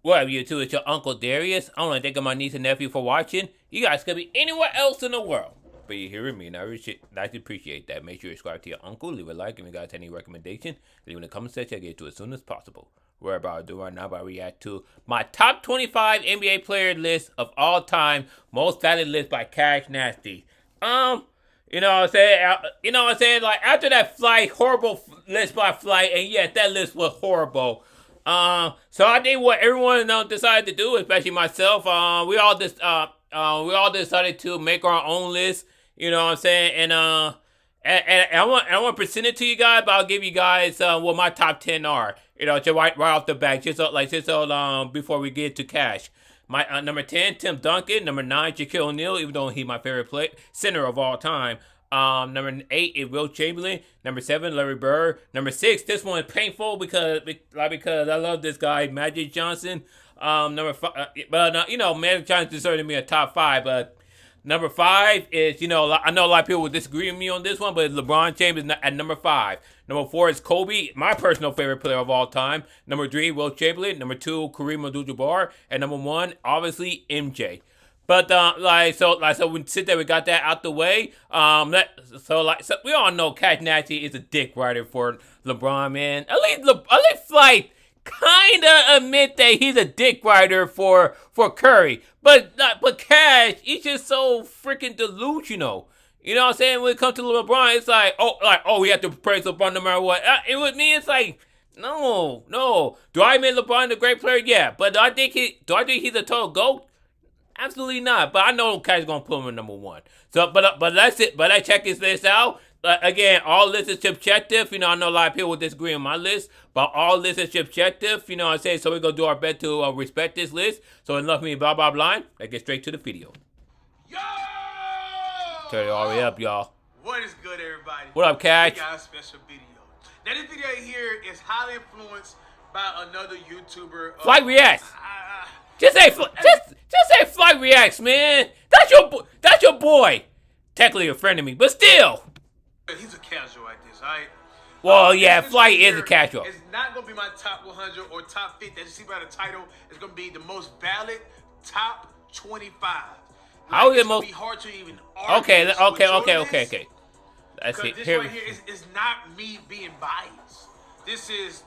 What up, you two? It's your Uncle Darius. I want to thank my niece and nephew for watching. You guys could be anywhere else in the world, but you're hearing me, and I really appreciate that. Make sure you subscribe to your uncle, leave a like, if you guys have any recommendation, leave in the comment section. I'll get to it as soon as possible. We're about to do right now, about to react to my top 25 NBA player list of all time, most valid list by CashNasty's. You know what I'm saying? Like, after that Flight, horrible list by Flight, and yes, that list was horrible. So I did what everyone decided to do, especially myself. We all decided to make our own list. You know what I'm saying? And I want to present it to you guys, but I'll give you guys what my top 10 are. You know, just right off the bat, just before we get to Cash. My number 10, Tim Duncan. Number 9, Shaquille O'Neal, even though he's my favorite center of all time. Number 8 is Will Chamberlain. Number 7, Larry Bird. Number 6, this one is painful because I love this guy, Magic Johnson. Number 5, Magic Johnson deserves to be a top 5. But number 5 is, I know a lot of people would disagree with me on this one, but LeBron James is at number 5. Number 4 is Kobe, my personal favorite player of all time. Number 3, Will Chamberlain. Number 2, Kareem Abdul-Jabbar, and number 1, obviously MJ. But so we sit there, we got that out the way. So we all know Cash Nasty is a dick writer for LeBron, man. At least Flight kinda admit that he's a dick writer for Curry. But Cash, he's just so freaking delusional. You know what I'm saying? When it comes to LeBron, it's like, we have to praise LeBron no matter what. With me, it's like, no. Do I admit LeBron a great player? Yeah. But do I think he's a total GOAT? Absolutely not. But I know Cash is gonna put him at number 1. So, but that's it. But I check his list out. Again, all lists is subjective. I know a lot of people will disagree on my list, but all lists is subjective. You know what I'm saying? So we're gonna do our best to respect this list. So enough of me blah blah blah. Let's get straight to the video. Yo! Turn it all the way up, y'all. What is good, everybody? What up, Cash? We got a special video. Now, this video here is highly influenced by another YouTuber. Flight Reacts. Just say Flight Reacts, man. That's your boy. Technically a friend of me, but still. He's a casual at this, all right? Well, yeah, Flight is a casual. It's not going to be my top 100 or top 50. As you see by the title, it's going to be the most valid top 25. How is it most? Be hard to even argue. Okay. Let's see. This right here is not me being biased. This is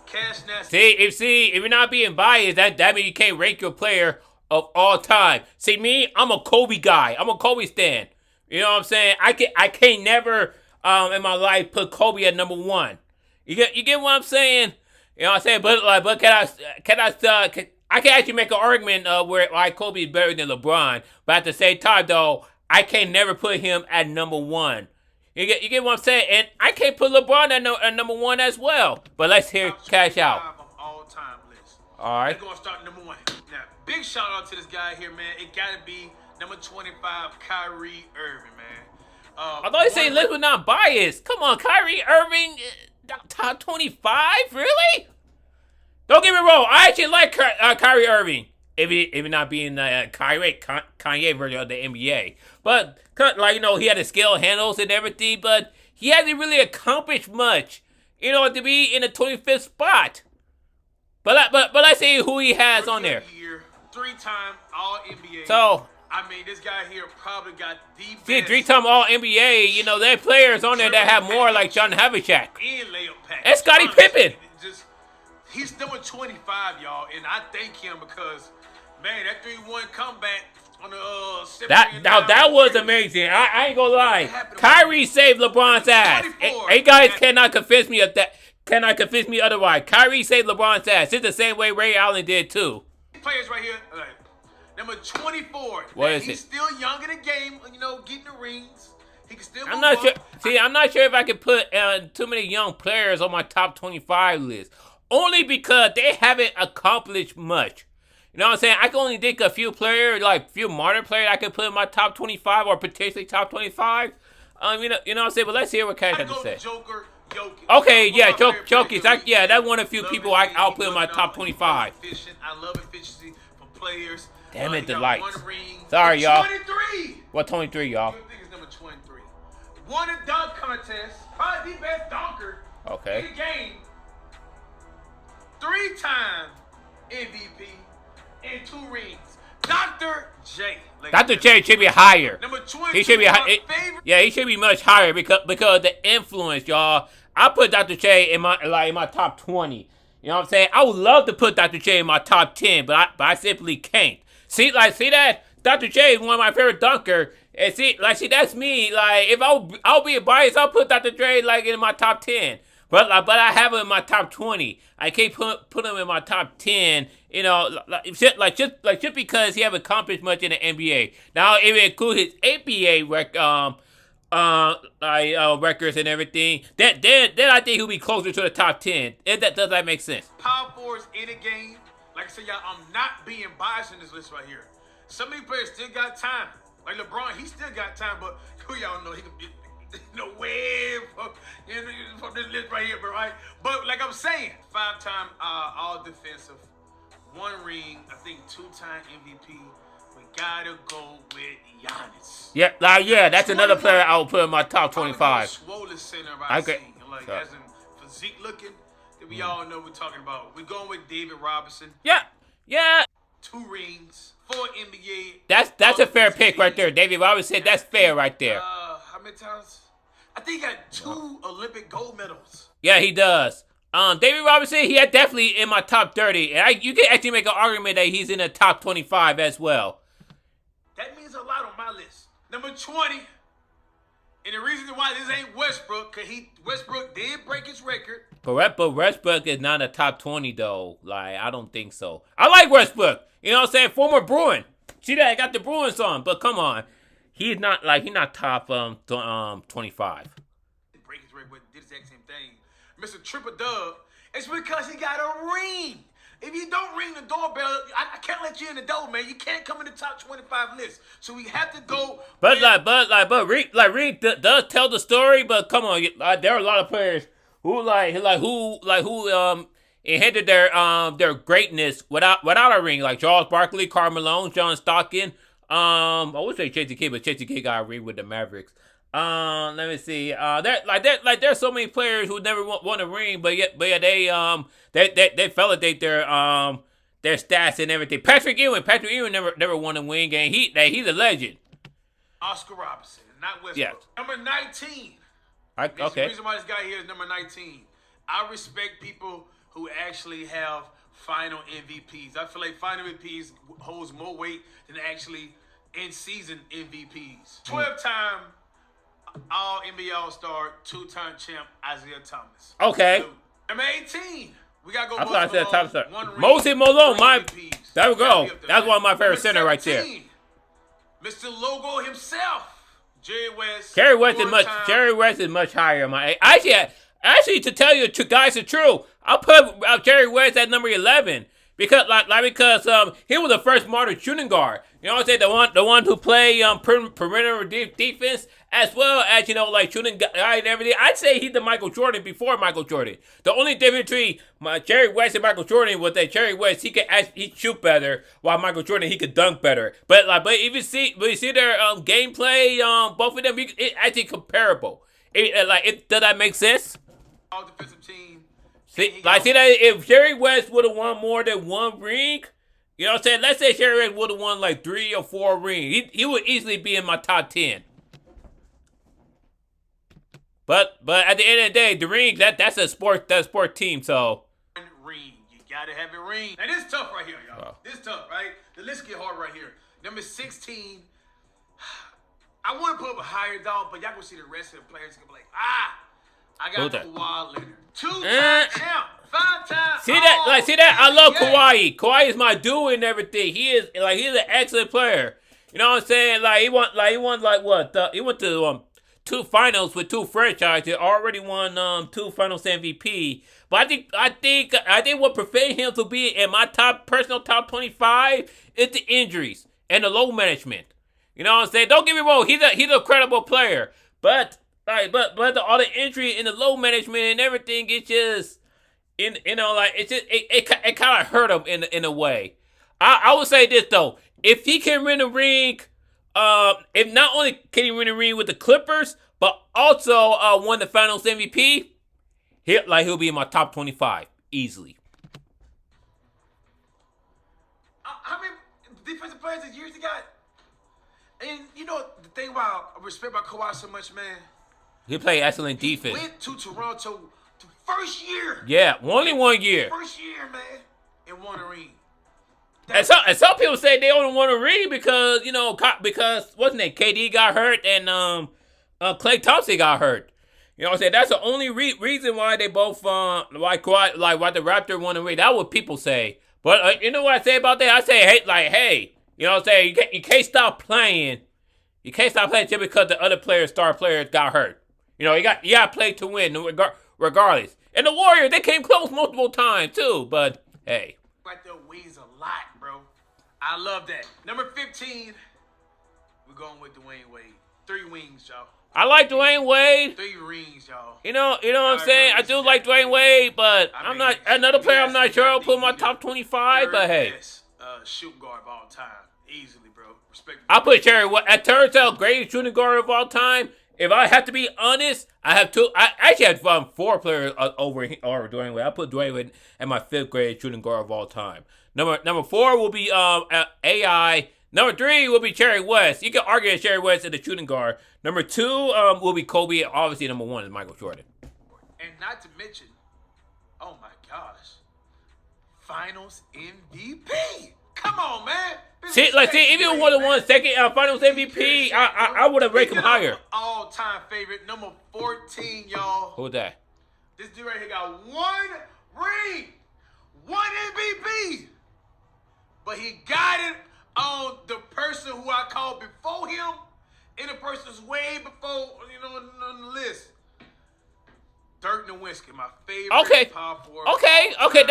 CashNasty's. See, if you're not being biased, that means you can't rank your player of all time. See, me, I'm a Kobe guy. I'm a Kobe stan. You know what I'm saying? I can't never in my life put Kobe at number 1. You get what I'm saying? You know what I'm saying? But I can actually make an argument where Kobe is better than LeBron, but at the same time though, I can't never put him at number 1. You get what I'm saying? And I can't put LeBron at number 1 as well. But let's hear Cash out. All-time list. All right. We're gonna start number 1. Now, big shout out to this guy here, man. It gotta be number 25, Kyrie Irving, man. I thought you said list was not biased. Come on, Kyrie Irving, top 25, really? Don't get me wrong. I actually like Kyrie Irving. If he not being Kanye version of the NBA, but he had the skill handles and everything, but he hasn't really accomplished much, to be in the 25th spot. But let's see who he has on there. 3-time All NBA. So I mean, this guy here probably got the best. See, 3-time All NBA. There are players on there that have more, like John Havlicek and Scottie Pippen. He's number 25, y'all, and I thank him because, man, that 3-1 comeback on the that was amazing. I ain't gonna lie. Kyrie saved LeBron's ass. Hey guys, cannot convince me of that. Cannot convince me otherwise. Kyrie saved LeBron's ass. It's the same way Ray Allen did too. Players right here. Number 24. What is He's still young in the game. Getting the rings. He can still. I'm not sure. See, I'm not sure if I can put too many young players on my top 25 list. Only because they haven't accomplished much. You know what I'm saying? I can only think a few players, like few modern players I could put in my top 25 or potentially top 25. You know what I'm saying? But let's hear what Cash has to say. Joker, Jokic. Okay, yeah, Jokic. That's one of the few people I'll put in my top 25. I love efficiency for players. Damn it, the lights. Sorry, y'all. 23. What 23, y'all? I think it's number 23. Won a dunk contest. Probably the best dunker in the game. 3-time MVP and 2 rings. Dr. J. Dr. J should be higher. Number 20. He should be yeah, he should be much higher because the influence, y'all. I put Dr. J in my top 20. You know what I'm saying? I would love to put Dr. J in my top 10, but I simply can't. See that? Dr. J is one of my favorite dunker. And see, that's me. Like, if I'll be biased, I'll put Dr. J like in my top 10. But I have him in my top 20. I can't put him in my top 10. You know, just because he haven't accomplished much in the NBA. Now, if it includes his ABA records and everything, then I think he'll be closer to the top 10. Does that make sense? Power forwards in the game. Like I said, y'all, I'm not being biased in this list right here. Some of these players still got time. Like LeBron, he still got time, but who y'all know he can be way from this list right here, bro, right? But like I'm saying, 5-time all defensive, 1 ring, I think 2-time MVP. We gotta go with Giannis. Yeah, that's another player I would put in my top 25. Swollen center I see. Like, so. As in physique looking, that we all know we're talking about. We're going with David Robinson. Yeah. 2 rings, 4 NBA. That's a fair pick right there. David Robinson, that's fair right there. How many times? I think he got 2 Olympic gold medals. Yeah, he does. David Robinson, he had definitely in my top 30. And you can actually make an argument that he's in the top 25 as well. That means a lot on my list. Number 20. And the reason why this ain't Westbrook, because Westbrook did break his record. But Westbrook is not a top 20, though. Like, I don't think so. I like Westbrook. You know what I'm saying? Former Bruin. See that? I got the Bruins on. But come on. He's not top 25. Break his record, did the exact same thing. Mr. Triple Dub, it's because he got a ring. If you don't ring the doorbell, I can't let you in the door, man. You can't come in the top 25 list. So we have to go. But Reed does tell the story. But come on, there are a lot of players who inherited their greatness without a ring, like Charles Barkley, Karl Malone, John Stockton. I would say JTK, but JTK got a ring with the Mavericks. Let me see. There's so many players who never won a ring, but they validate their stats and everything. Patrick Ewing never won a ring, and he's a legend. Oscar Robertson, not Westbrook. Yes. Number 19. Okay. The reason why this guy here is number 19. I respect people who actually have final MVPs. I feel like final MVPs holds more weight than actually in-season MVPs. 12-time All-NBA All-Star, 2-time champ Isaiah Thomas. Okay. Number 18. We got to go Moses Malone. There we go. That's one of my favorite center right there. Mr. Logo himself, Jerry West. Jerry West is much higher. Actually, to tell you, guys, the truth, I'll put Jerry West at number 11 because he was the first modern shooting guard. You know what I'm saying? The one who played perimeter defense as well as shooting guy and everything. I'd say he's the Michael Jordan before Michael Jordan. The only difference between Jerry West and Michael Jordan was that Jerry West he shoot better, while Michael Jordan he could dunk better. But if you see their gameplay, both of them, it's actually comparable. Does that make sense? All defensive team. See that if Jerry West would have won more than 1 ring, you know what I'm saying? Let's say Jerry West would have won like 3 or 4 rings. He would easily be in my top 10. But at the end of the day, the ring that's a sport team. So ring, you gotta have a ring. And this is tough right here, y'all. Wow. This is tough, right? The list get hard right here. Number 16. I want to put up a higher dog, but y'all gonna see the rest of the players gonna be like, I got Kawhi Leonard. 2-time champ, 5-time. See that? I love Kawhi. Kawhi is my dude and everything. He's an excellent player. You know what I'm saying? He went to 2 finals with 2 franchises. Already won 2 finals MVP. But I think what prevented him to be in my personal top 25 is the injuries and the load management. You know what I'm saying? Don't get me wrong. He's a credible player, but all the injury and the load management and everything, it's just it kind of hurt him in a way. I would say this though: if he can win a ring, if not only can he win a ring with the Clippers, but also won the Finals MVP, he'll be in my top 25 easily. defensive players of years he got. And you know the thing about I respect about Kawhi so much, man. He played excellent defense. He went to Toronto the first year. Yeah, only 1 year. First year, man, and won a ring. And some people say they only won a ring because because what's his name? KD got hurt and Klay Thompson got hurt. You know what I'm saying? That's the only reason why they both why the Raptors won a ring. That's what people say. But you know what I say about that? I say hey, you know what I'm saying? You can't stop playing. You can't stop playing just because the other star players got hurt. You know, you got to play to win regardless. And the Warriors, they came close multiple times too. But hey, right there weighs a lot, bro. I love that. Number 15, we're going with Dwayne Wade. 3 wings, y'all. I like Dwayne Wade. 3 rings, y'all. You know what I'm saying? I do like Dwayne Wade, but I'm not another player. I'm not sure I'll put in my top 25. But hey, shooting guard of all time, easily, bro. Respect. I put Jerry. It turns out greatest shooting guard of all time. If I have to be honest, I have 2. I actually had 4 players over Dwayne Wade. I put Dwayne Wade at my 5th grade shooting guard of all time. Number 4 will be AI. Number 3 will be Jerry West. You can argue that Jerry West is the shooting guard. Number 2 will be Kobe. Obviously, number 1 is Michael Jordan. And not to mention, oh my gosh, Finals MVP. Come on, man. See, if you would have won second Finals MVP, I would have ranked him higher. All-time favorite, number 14, y'all. Who's that? This dude right here got 1 ring, 1 MVP, but he got it on the person who I called before him, and the person's way before, on the list. Dirk Nowitzki, my favorite power forward. Okay,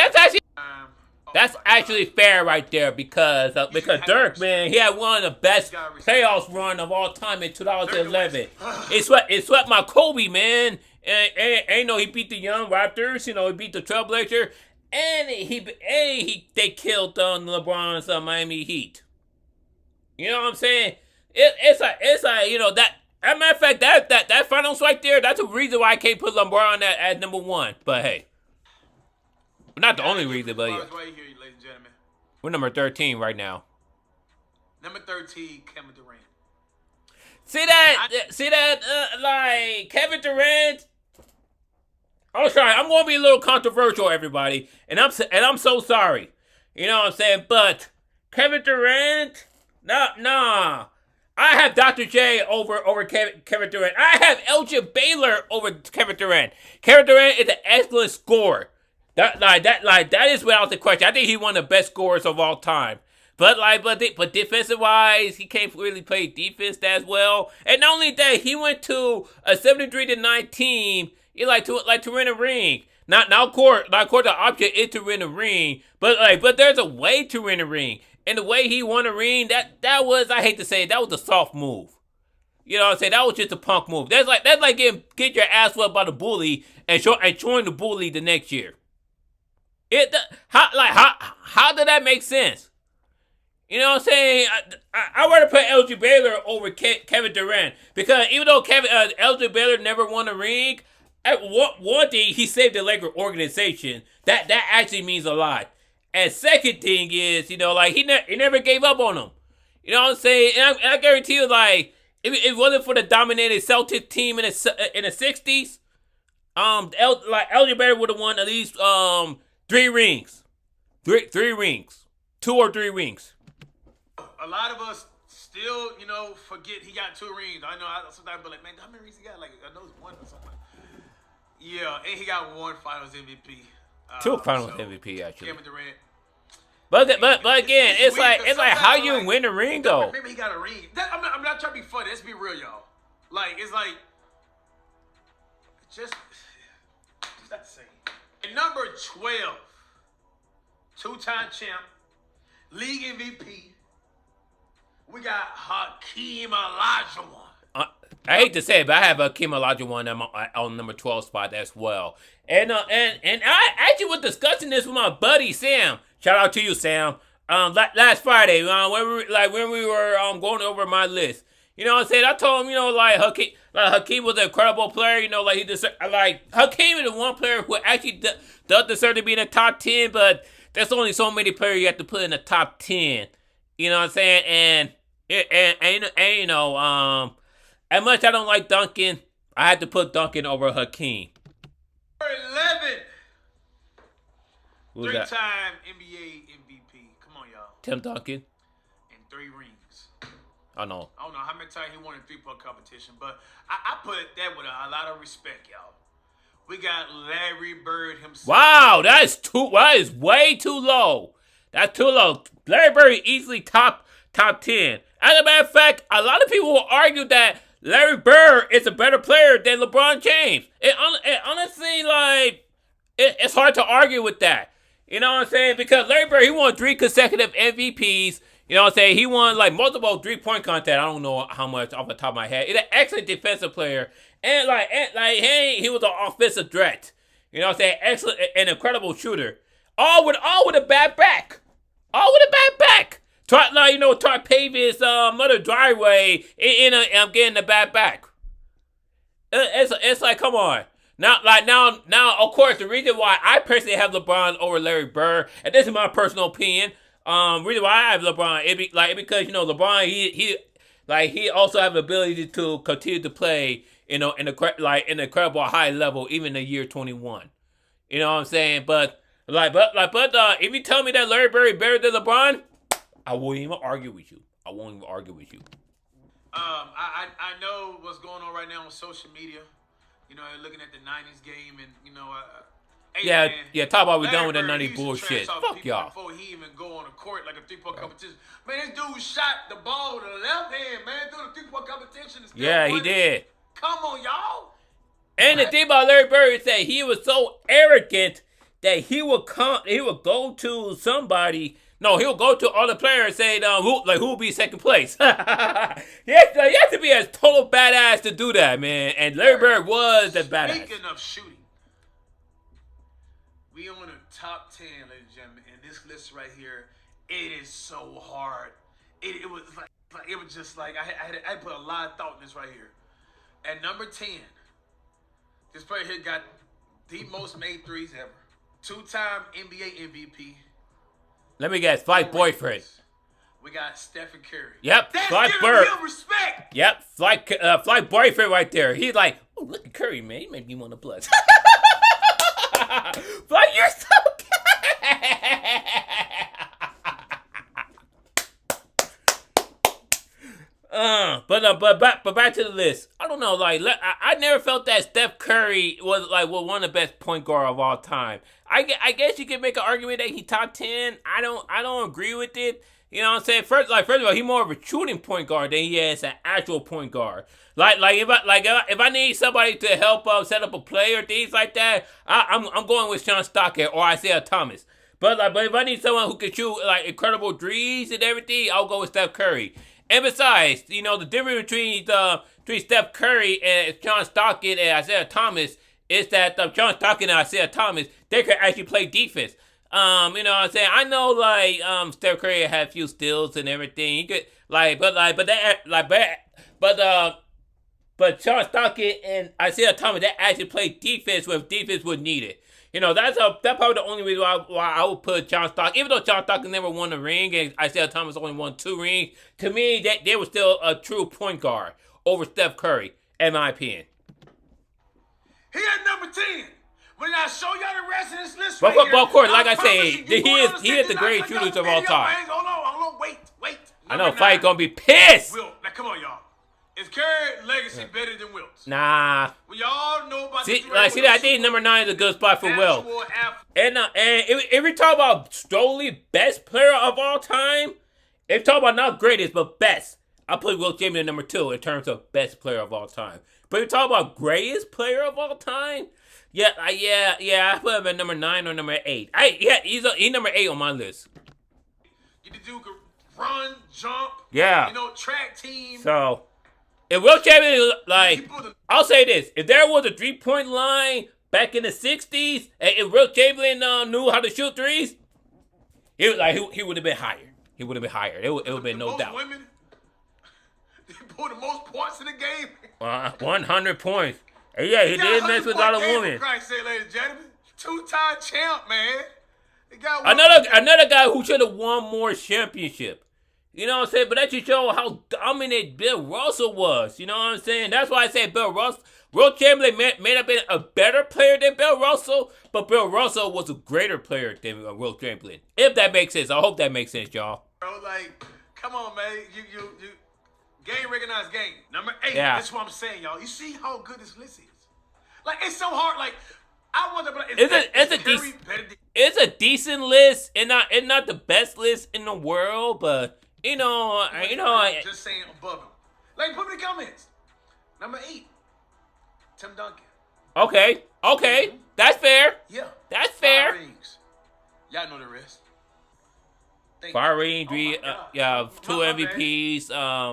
that's actually fair right there because Dirk, man, he had one of the best playoffs run of all time in 2011. It swept my Kobe, man. And he beat the young Raptors. He beat the Trailblazer, and they killed LeBron's Miami Heat. You know what I'm saying? It's like that. As a matter of fact, that finals right there, that's the reason why I can't put LeBron at number 1. But hey, not the only reason, but yeah. Right here, ladies and gentlemen. We're number 13 right now. Number 13, Kevin Durant. See that? Kevin Durant. I'm sorry. I'm gonna be a little controversial, everybody, and I'm so sorry. You know what I'm saying? But Kevin Durant, nah. I have Dr. J over Kevin Durant. I have LJ Baylor over Kevin Durant. Kevin Durant is an excellent scorer. That is without the question. I think he's one of the best scorers of all time. But defensive wise, he can't really play defense as well. And not only that, he went to a 73-9 team. He like to win a ring. Not of course the object is to win a ring. But there's a way to win a ring. And the way he won a ring, that was, I hate to say it, that was a soft move. You know what I'm saying? That was just a punk move. That's like get your ass whooped by the bully and join the bully the next year. How did that make sense? You know what I'm saying? I rather put LJ Baylor over Kevin Durant because even though LJ Baylor never won a ring, at one thing he saved the Lakers organization. That actually means a lot. And second thing is, he never gave up on them. You know what I'm saying? And I guarantee you, if it wasn't for the dominated Celtics team in the 60s, LJ Baylor would have won at least 3 rings. 3 rings. 2 or 3 rings. A lot of us still, forget he got 2 rings. I know sometimes be like, man, how many rings he got? I know it's 1 or something. Yeah, and he got 1 Finals MVP. 2 Finals MVP actually. Kevin Durant. But again, it's like how you win a ring though. Maybe he got a ring. I'm not trying to be funny. Let's be real, y'all. Just not the same. And number 12, 2-time champ, league MVP. We got Hakeem Olajuwon. I hate to say it, but I have Hakeem Olajuwon on number 12 spot as well. And I actually was discussing this with my buddy Sam. Shout out to you, Sam. Last Friday, when we were going over my list. You know what I'm saying? I told him, Hakeem was an incredible player. Hakeem is the one player who actually does deserve to be in the top 10, but there's only so many players you have to put in the top 10. You know what I'm saying? And you know, as much I don't like Duncan, I had to put Duncan over Hakeem. 11. Who's that? Three-time NBA MVP. Come on, y'all. Tim Duncan. And 3 rings. Oh no. I don't know how many times he won a 3-point competition, but I put that with a lot of respect, y'all. We got Larry Bird himself. Wow, that is way too low. That's too low. Larry Bird easily top 10. As a matter of fact, a lot of people will argue that Larry Bird is a better player than LeBron James. It honestly, like, it's hard to argue with that. You know what I'm saying? Because Larry Bird, he won 3 consecutive MVPs. You know what I'm saying? He won like multiple 3-point contests. I don't know how much off the top of my head. He's an excellent defensive player. And he was an offensive threat. You know what I'm saying? Excellent, an incredible shooter. All with a bad back. All with a bad back. Try pave his mother driveway I'm getting the bad back. It's like, come on. Now, of course, the reason why I personally have LeBron over Larry Bird, and this is my personal opinion, reason why I have LeBron, because you know LeBron, he also have the ability to continue to play, you know, in an incredible high level, even in the year 21. You know what I'm saying? But if you tell me that Larry Bird is better than LeBron, I won't even argue with you. I know what's going on right now on social media. You know, looking at the 90s game, and you know, talk about we done with that Larry 90s Bird, bullshit. Fuck y'all. Before he even go on the court like a 3-point competition. Man, this dude shot the ball with the left hand, man, through the 3-point competition. Yeah, he did. Come on, y'all. And the thing about Larry Bird is that he was so arrogant that he would go to somebody. No, he'll go to all the players and say, who will be second place? You have to be a total badass to do that, man. And Larry Bird was the badass. Speaking of shooting, we on the top 10, ladies and gentlemen, and this list right here, it is so hard. It was just like I had put a lot of thought in this right here. At number 10, this player here got the most made threes ever. 2-time NBA MVP. Let me guess, flight boyfriend. We got Stephen Curry. Yep, that's flight giving bird. Him respect. Yep, flight boyfriend right there. He's like, oh, look at Curry, man. He made me want to plus. But you're so but back to the list. I don't know, like I never felt that Steph Curry was one of the best point guard of all time. I guess you could make an argument that he top 10. I don't agree with it. You know what I'm saying? First of all, he's more of a shooting point guard than he is an actual point guard. If I need somebody to help set up a play or things like that, I'm going with Sean Stockton or Isaiah Thomas. But if I need someone who can shoot like incredible threes and everything, I'll go with Steph Curry. And besides, you know, the difference between Steph Curry and Sean Stockton and Isaiah Thomas is that Sean Stockton and Isaiah Thomas, they could actually play defense. You know what I'm saying? I know Steph Curry had a few steals and everything. He could but Sean Stockton and Isaiah Thomas, they actually play defense when defense was needed. You know, that's probably the only reason why I would put Sean Stockton. Even though Sean Stockton never won a ring and Isaiah Thomas only won 2 rings, to me, they were still a true point guard over Steph Curry, in my opinion. He at number 10. When I show y'all the rest of this list but of course, like I say, he is the greatest shooters of all time. Hold on, wait. I know Fight gonna be pissed. Wilt, now come on, y'all. Is Curry legacy better than Wilt's? Nah. We all know about I think number 9 is a good spot for Wilt. And if we talk about solely best player of all time, if we talk about not greatest but best, I put Wilt Chamberlain at number 2 in terms of best player of all time. But if we talk about greatest player of all time, I put him at number 9 or number 8. He's number 8 on my list. You the dude could run, jump, yeah, track team. So if Wilt Chamberlain, I'll say this: if there was a 3-point line back in the '60s, and if Wilt Chamberlain knew how to shoot threes, he would have been higher. He would have been higher. It would have been no doubt. Women, they put the most points in the game. 100 points. And yeah, he did mess with a lot of women. Christ sake, ladies and gentlemen, 2-time champ, man. Another guy who should have won more championship. You know what I'm saying? But that just show how dominant Bill Russell was. You know what I'm saying? That's why I say Bill Russell. Will Chamberlain may have been a better player than Bill Russell, but Bill Russell was a greater player than Will Chamberlain. If that makes sense. I hope that makes sense, y'all. Bro, like, come on, man. You game recognized game. Number 8. Yeah. That's what I'm saying, y'all. You see how good this list is? Like, it's so hard. Like, I wonder, but it's a decent list, and not the best list in the world, but just saying above him. Like, put in the comments. Number 8, Tim Duncan. Okay, that's fair. Yeah, that's fair. 5 rings. Y'all know the rest. 5 rings, 2 MVPs,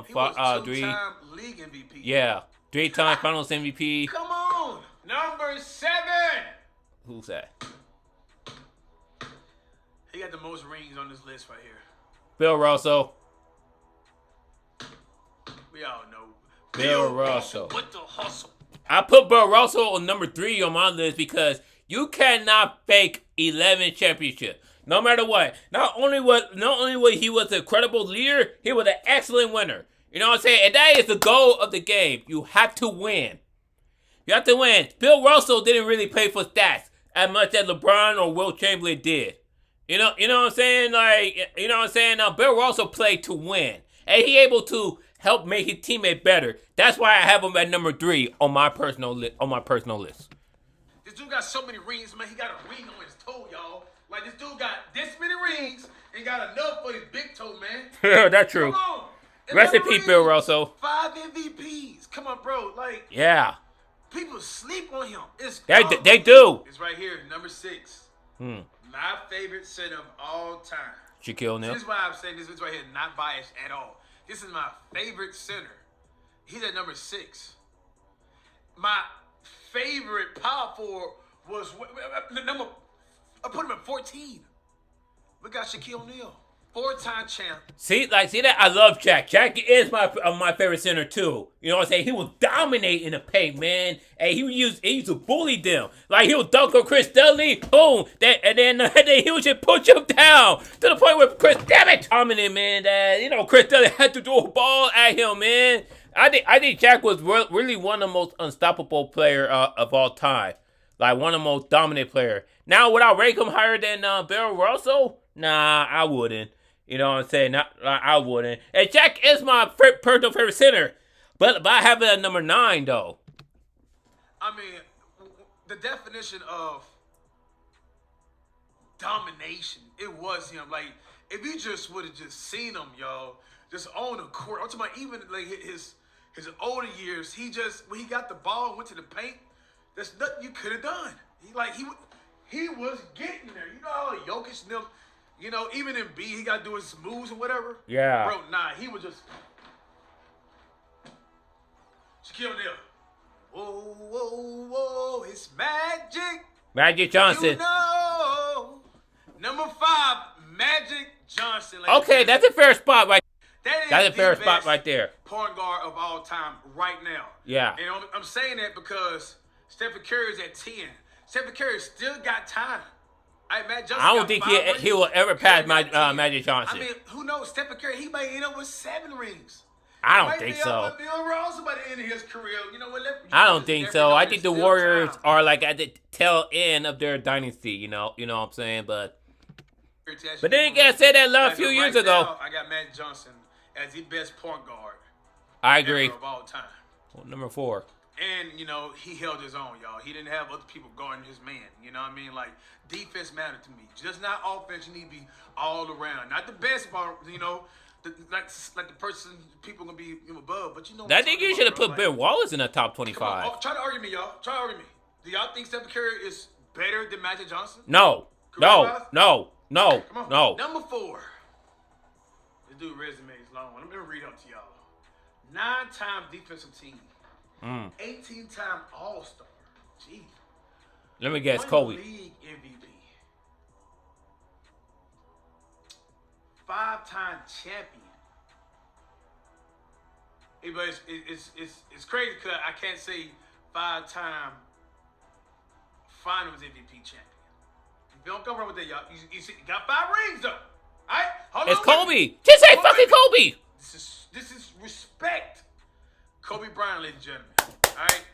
he was 3 2-time league MVP. Yeah, 3-time Finals MVP. Come on, number 7. Who's that? He got the most rings on this list right here. Bill Russell. We all know. Bill Russell. With the hustle. I put Bill Russell on number 3 on my list because you cannot fake 11 championships. No matter what. Not only was he was a credible leader, he was an excellent winner. You know what I'm saying? And that is the goal of the game. You have to win. You have to win. Bill Russell didn't really play for stats as much as LeBron or Will Chamberlain did. You know what I'm saying? Like, you know what I'm saying? Now, Bill Russell played to win. And he able to help make his teammate better. That's why I have him at number 3 on my personal list. This dude got so many rings, man. He got a ring on his toe, y'all. Like, this dude got this many rings and got enough for his big toe, man. That's true. Come on. Rest in peace, Bill Russell. 5 MVPs. Come on, bro. Like, yeah. People sleep on him. They do. It's right here, number 6. My favorite center of all time. Shaquille O'Neal. This is why I'm saying this right here, not biased at all. This is my favorite center. He's at number 6. My favorite power forward was I put him at 14. We got Shaquille O'Neal, 4-time champ. See that? I love Shaq. Shaq is my favorite center too. You know what I'm saying? He was dominating the paint, man. And he used to bully them. Like he would dunk on Chris Dudley, boom, and then he would just push him down to the point where Chris, damn it, dominant, man. That Chris Dudley had to throw a ball at him, man. I think Shaq was really one of the most unstoppable player of all time. Like one of the most dominant player. Now, would I rank him higher than Bill Russell? Nah, I wouldn't. You know what I'm saying? I wouldn't. And Shaq is my personal favorite center. But I have it at number 9, though. I mean, the definition of domination, it was him. Like, if you just would have just seen him, y'all, just on the court. I'm talking about even like his older years, when he got the ball and went to the paint, there's nothing you could have done. He was getting there. You know how Jokic and them, even in B, he got to do his moves and whatever. Yeah. Bro, nah, he was just Shaquille O'Neal. Whoa, whoa, whoa, it's magic. Magic Johnson. Number 5, Magic Johnson. Okay, that's a fair spot right. That's a fair spot right there. Point guard of all time right now. Yeah. And I'm saying that because Stephen Curry's at 10. Stephen Curry still got time. Matt Johnson I don't think he will ever pass Magic Johnson. I mean, who knows? Stephen Curry, he might end up with 7 rings. I don't think so. Bill Russell by the end of his career. You know what? I don't think so. I think the Warriors are like at the tail end of their dynasty. You know what I'm saying? But then again, I said that a few years ago. Now, I got Matt Johnson as the best point guard. I agree. Of all time. Well, number 4. And, he held his own, y'all. He didn't have other people guarding his man. You know what I mean? Like, defense mattered to me. Just not offense. You need to be all around. Not the best part, like the person people going to be above. But, I think you should have put Ben Wallace in the top 25. Try to argue me, y'all. Try to argue me. Do y'all think Stephen Curry is better than Magic Johnson? No. Come on. Number 4. This dude resume is long. Let me read up to y'all. 9-time defensive team. 18-time All-Star. Jeez. Let me guess, Kobe. League MVP. 5-time champion. Hey, but it's crazy because I can't say 5-time Finals MVP champion. You don't come around with that, y'all. You got 5 rings, though. Alright? Hold It's on. Kobe. Just say fucking Kobe. This is respect. Kobe Bryant, ladies and gentlemen. Alright?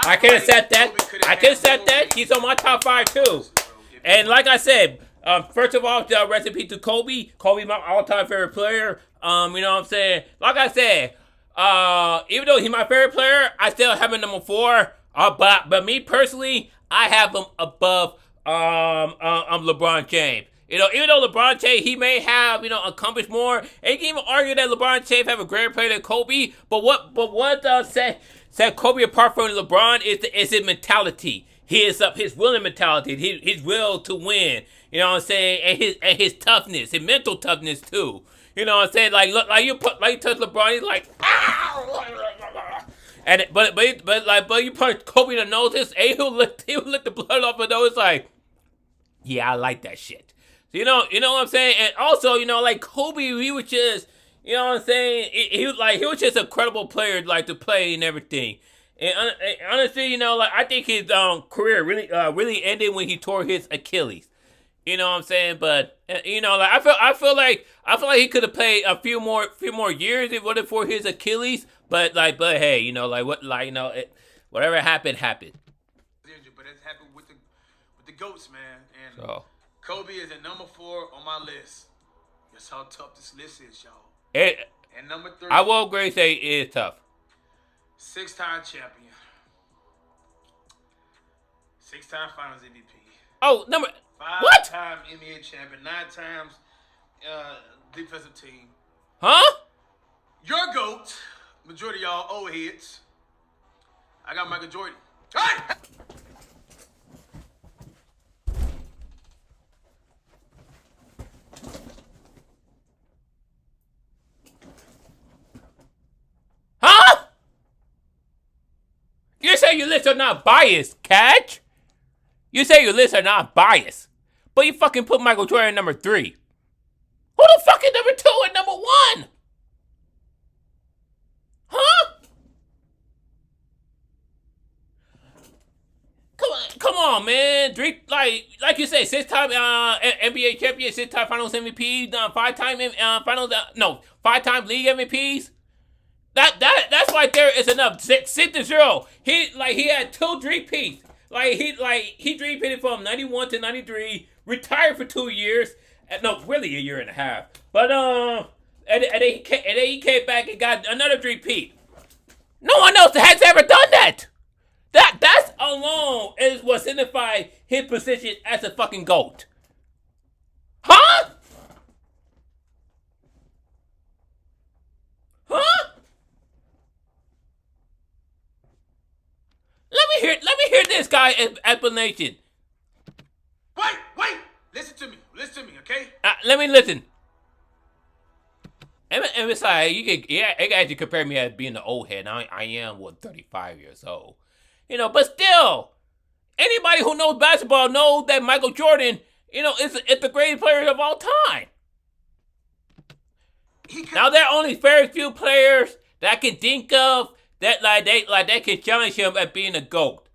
I can accept that. I can accept that. He's on my top 5 too. And like I said, first of all, rest in peace to Kobe. Kobe, my all-time favorite player. You know what I'm saying? Like I said, even though he's my favorite player, I still have him number 4. But me personally, I have him above LeBron James. You know, even though LeBron James, he may have, you know, accomplished more, and you can even argue that LeBron James have a greater player than Kobe. But what set Kobe apart from LeBron is his mentality. His willing mentality, his will to win. You know what I'm saying? And his toughness, his mental toughness too. You know what I'm saying? Like look, like you touch LeBron, he's like, and but you punch Kobe in the nose, he'll lick the blood off his nose. Like, yeah, I like that shit. So, you know what I'm saying? And also, you know, like Kobe, he was just, you know what I'm saying? He was just a credible player, like to play and everything. And honestly, you know, like I think his career really ended when he tore his Achilles. You know what I'm saying? But you know, like I feel like he could have played a few more years if it wasn't for his Achilles. But hey, you know, whatever happened. But it happened with the GOATs, man. And so Kobe is at number 4 on my list. That's how tough this list is, y'all. And number 3, I will agree say it is tough. 6-time champion, 6-time Finals MVP. Oh, number 5-time NBA champion, 9 times defensive team. Huh? Your GOAT, majority of y'all old heads. I got Michael Jordan. Hey! Huh? You say your lists are not biased, Catch? You say your lists are not biased, but you fucking put Michael Jordan at number 3. Who the fuck is number 2 and number 1? Huh? Come on, man. Like you say, 6-time NBA champion, 6-time Finals MVP, 5-time Finals, 5-time league MVPs. That's right there is enough. 6-0. He had 2 3-peats. He three-peated from 91 to 93, retired for 2 years. No, really a year and a half. But and then he came back and got another 3-peat. No one else has ever done that. That's alone is what signifies his position as a fucking GOAT. Huh? Huh? Let me hear this guy's explanation. Wait! Listen to me, okay? Let me listen. And besides, you can actually compare me as being an old head. Now I am 35 years old. You know, but still, anybody who knows basketball knows that Michael Jordan, you know, is the greatest player of all time. Now there are only very few players that I can think of that they can challenge him at being a GOAT.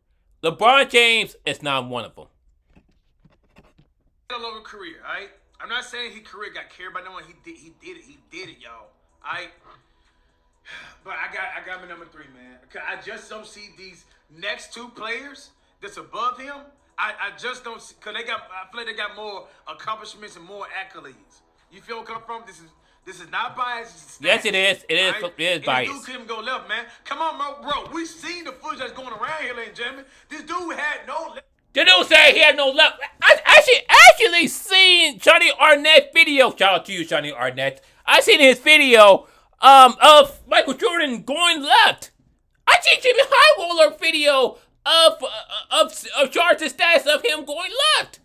LeBron James is not one of them. All over career, alright? I'm not saying his career got carried by no one. He did it, y'all. Alright? But I got my number 3, man. I just don't see these next 2 players that's above him. I just don't see, because I feel like they got more accomplishments and more accolades. You feel where I'm coming from? This is not biased. Yes, it is. It is. Right? It is biased. This dude couldn't go left, man. Come on, bro. We seen the footage that's going around here, ladies and gentlemen. This dude had no left. The dude said he had no left. I actually seen Johnny Arnett's video. Shout out to you, Johnny Arnett. I seen his video of Michael Jordan going left. I seen Jimmy Highwaller video of Charles' stats of him going left.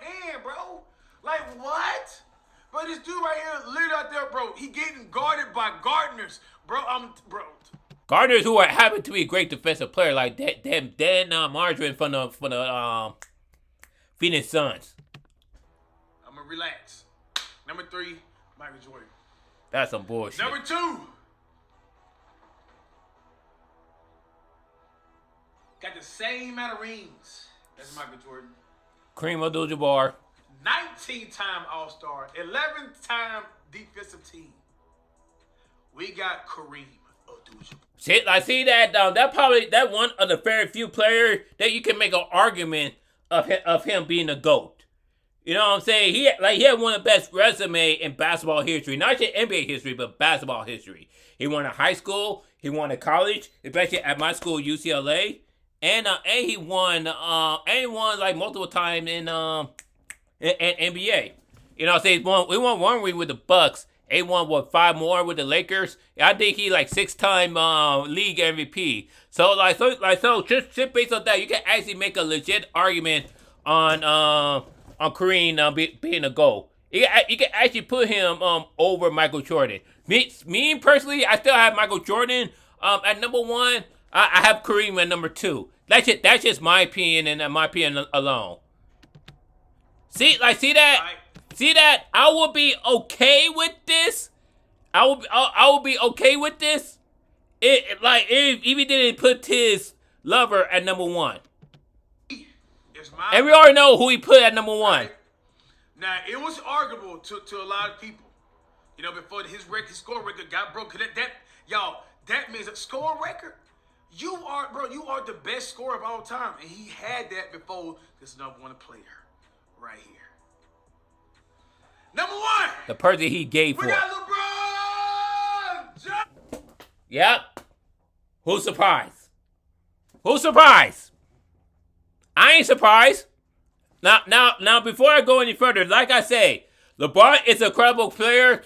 Man, bro. Like, what? Bro, this dude right here, literally out there, bro, he getting guarded by gardeners. Bro, Gardeners who happen to be a great defensive player, like Dan Margarine from the Phoenix Suns. I'm going to relax. Number 3, Michael Jordan. That's some bullshit. Number 2. Got the same amount of rings That's Michael Jordan. Kareem Abdul-Jabbar. 19-time All-Star, 11-time defensive team. We got Kareem Abdul-Jabbar. See that that probably that one of the very few players that you can make an argument of him being a GOAT. You know what I'm saying? He had one of the best resume in basketball history, not just NBA history, but basketball history. He won at high school, he won at college, especially at my school UCLA, and he won like multiple times in NBA. You know what I'm saying? We won one ring with the Bucks. He won 5 more with the Lakers. I think he like 6-time league MVP. So just based on that, you can actually make a legit argument on Kareem being a GOAT. You can actually put him over Michael Jordan. Me personally, I still have Michael Jordan at number 1. I have Kareem at number 2. That's just my opinion and my opinion alone. See that? See that? I will be okay with this. I will be okay with this. If he didn't put his lover at number 1. And we already know who he put at number 1. Right. Now it was arguable to a lot of people. You know, before his score record got broken. That means a score record. You are the best scorer of all time, and he had that before this number 1 player right here. Number 1. The person he gave for. We got LeBron James. Yep. Who's surprised? Who's surprised? I ain't surprised. Now, before I go any further, like I say, LeBron is an incredible player.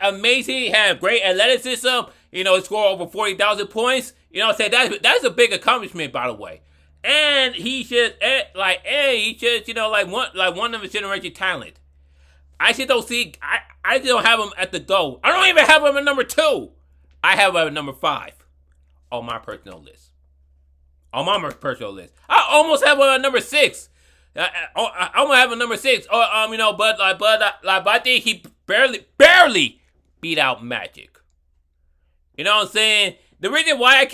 Amazing. He had great athleticism. You know, he scored over 40,000 points. You know what I'm saying? That's a big accomplishment, by the way. And he should, you know, like one of his generation talent. I just don't see. I don't have him at the GOAT. I don't even have him at number 2. I have him at number 5 on my personal list. On my personal list, I almost have him at number 6. I almost have him at number 6. You know, but I think he barely beat out Magic. You know what I'm saying? The reason why I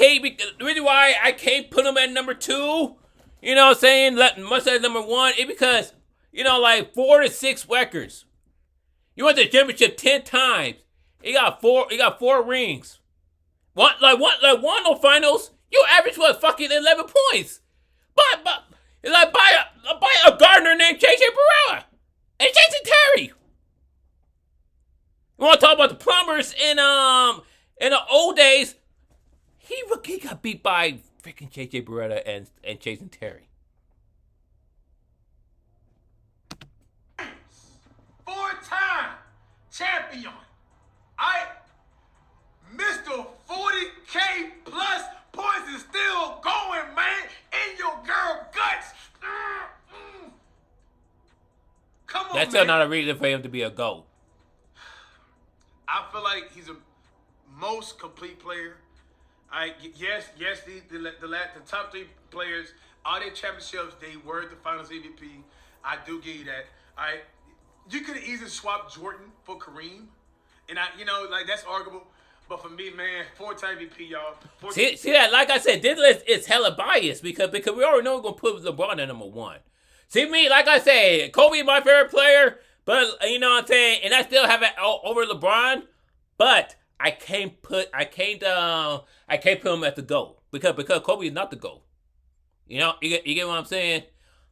can't put him at number 2, you know what I'm saying, much as number 1, is because, you know, like 4 to 6 records. You went to the championship 10 times. He got 4 rings. One no finals. You average fucking 11 points. But by a Gardner named J.J. Barrera and Jason Terry. You want to talk about the plumbers in the old days? He got beat by freaking J.J. Barrera and Jason Terry. 4-time champion. Mr. 40K plus points is still going, man, in your girl guts. Come on, That's still not a reason for him to be a GOAT. I feel like he's a most complete player. Yes, the top 3 players, all their championships, they were the Finals MVP. I do give you that. You could have easily swapped Jordan for Kareem, and that's arguable. But for me, man, 4-time MVP, y'all. See that? Like I said, this list is hella biased because we already know we're gonna put LeBron at number 1. See me, like I said, Kobe is my favorite player, but you know what I'm saying, and I still have it over LeBron, but I can't put him at the GOAT because Kobe is not the GOAT. You know, you get what I'm saying?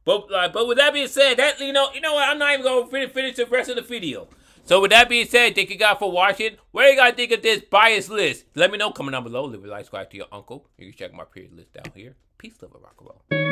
But with that being said, that you know what, I'm not even gonna finish the rest of the video. So with that being said, thank you guys for watching. What do you guys think of this biased list? Let me know. Comment down below. Leave a like, subscribe to your uncle. You can check my previous list down here. Peace, love, and rock and roll.